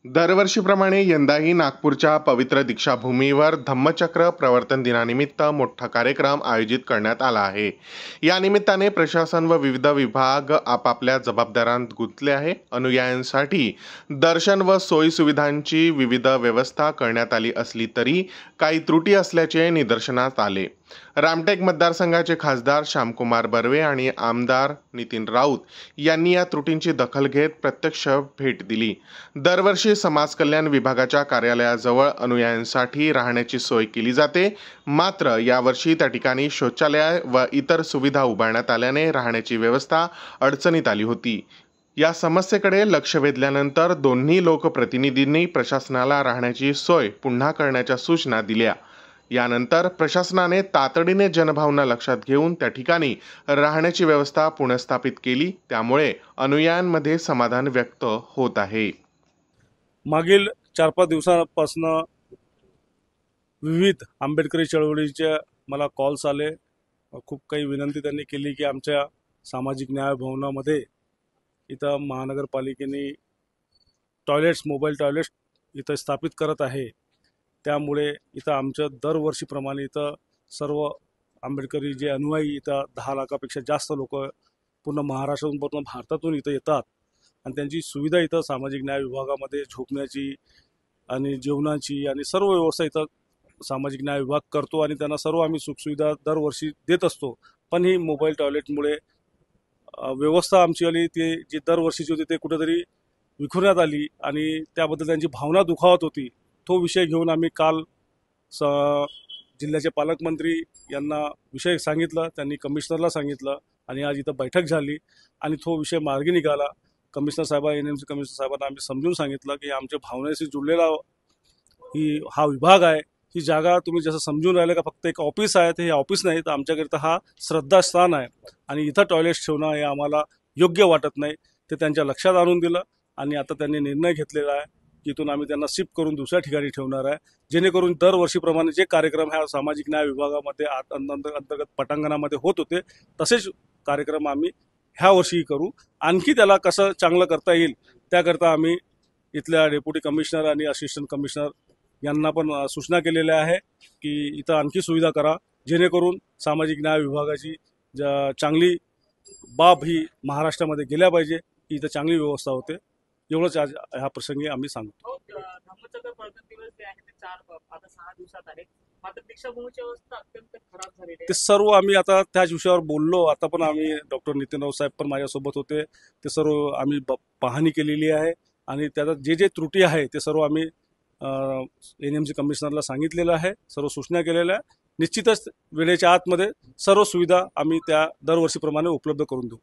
दरवर्षीप्रमाणे यंदाही नागपूरच्या पवित्र दीक्षाभूमीवर धम्मचक्र प्रवर्तन दिनानिमित्त मोठा कार्यक्रम आयोजित करण्यात आला आहे। या निमित्ताने प्रशासन व विविध विभाग आपापल्या जबाबदाऱ्यांत गुंतले आहे। अनुयायांसाठी दर्शन व सोयी सुविधांची विविध व्यवस्था करण्यात आली असली तरी काही त्रुटी असल्याचे निदर्शनास आले। रामटेक मतदारसंघाचे खासदार श्यामकुमार बर्वे आणि आमदार नितीन राऊत यांनी या त्रुटींची दखल घेत प्रत्यक्ष भेट दिली। दरवर्षी समाज कल्याण विभागाच्या कार्यालयाजवळ अनुयायांसाठी राहण्याची सोय केली जाते, मात्र यावर्षी त्या ठिकाणी शौचालय व इतर सुविधा उभारण्यात आल्याने राहण्याची व्यवस्था अडचणीत आली होती। या समस्येकडे लक्ष वेधल्यानंतर दोन्ही लोकप्रतिनिधींनी प्रशासनाला राहण्याची सोय पुन्हा करण्याच्या सूचना दिल्या। यानंतर प्रशासनाने तातडीने जनभावना लक्षात घेऊन त्या ठिकाणी राहण्याची व्यवस्था पुनर्स्थापित केली, त्यामुळे अनुयायांमध्ये समाधान व्यक्त होत आहे। मागील 4-5 दिवसांपासून विविध आंबेडकरी चळवळीचे मला कॉल्स आले। खूप काही विनंती त्यांनी केली की आमच्या सामाजिक न्याय भवनामध्ये इथं महानगरपालिकेने टॉयलेट्स, मोबाईल टॉयलेट्स इथं स्थापित करत आहे। त्यामुळे इथं आमच्या दरवर्षीप्रमाणे इथं सर्व आंबेडकरी जे अनुयायी इथं 10 लाखापेक्षा जास्त लोक पूर्ण महाराष्ट्रातून, पूर्ण भारतातून इथं येतात आणि त्यांची सुविधा इथं सामाजिक न्याय विभागामध्ये झोपण्याची आणि जेवणाची आणि सर्व व्यवस्था इथं सामाजिक न्याय विभाग करतो आणि त्यांना सर्व आम्ही सुखसुविधा दरवर्षी देत असतो। पण ही मोबाईल टॉयलेटमुळे व्यवस्था आमची आली ती जी दरवर्षीची होती ते कुठेतरी विखुरण्यात आली आणि त्याबद्दल त्यांची भावना दुखावत होती। तो विषय घेऊन आम्ही काल जिल्ह्याचे पालकमंत्री यांना विषय सांगितला, त्यांनी कमिशनरला सांगितलं आणि आज इथं बैठक झाली आणि तो विषय मार्गी निघाला। कमिशनर साहेब, NMC कमिशनर साहेबांना आम्ही समजून सांगितलं की आमच्या भावनेशी जुळलेला हा विभाग आहे। ही जागा तुम्ही जसं समजून राहिले का फक्त एक ऑफिस आहे, हे ऑफिस नाही तर आमच्याकरिता हा श्रद्धास्थान आहे आणि इथं टॉयलेट्स ठेवणं हे आम्हाला योग्य वाटत नाही। ते त्यांच्या लक्षात आणून दिलं आणि आता त्यांनी निर्णय घेतलेला आहे की इथून आम्ही त्यांना शिफ्ट करून दुसऱ्या ठिकाणी ठेवणार आहे, जेणेकरून दरवर्षीप्रमाणे जे कार्यक्रम ह्या सामाजिक न्याय विभागामध्ये अंतर्गत पटांगणामध्ये होत होते तसेच कार्यक्रम आम्ही ह्या वर्षीही करू। आणखी त्याला कसं चांगलं करता येईल त्याकरता आम्ही इथल्या डेप्युटी कमिशनर आणि असिस्टंट कमिशनर यांना पण सूचना केलेल्या आहे की इथं आणखी सुविधा करा, जेणेकरून सामाजिक न्याय विभागाची चांगली बाब ही महाराष्ट्रामध्ये गेल्या पाहिजे, की इथं चांगली व्यवस्था होते। एवढंच आज ह्या प्रसंगी आम्ही सांगतो। धम्मचक्र प्रवर्तन दिवस जे आहे ते 6 दिवसात आहे, मात्र दीक्षाभूमीची अवस्था अत्यंत खराब झालेली आहे। ते सर्व आम्ही आता त्याच विषयावर बोललो। आता पण आम्ही डॉक्टर नितीन राऊत साहेब पण माझ्यासोबत होते, ते सर्व आम्ही पाहणी केलेली आहे आणि त्यात जे त्रुटी आहे ते सर्व आम्ही NMC कमिशनरला सांगितलेलं आहे, सर्व सूचना केलेल्या आहे। निश्चितच वेळेच्या आतमध्ये सर्व सुविधा आम्ही त्या दरवर्षीप्रमाणे उपलब्ध करून देऊ।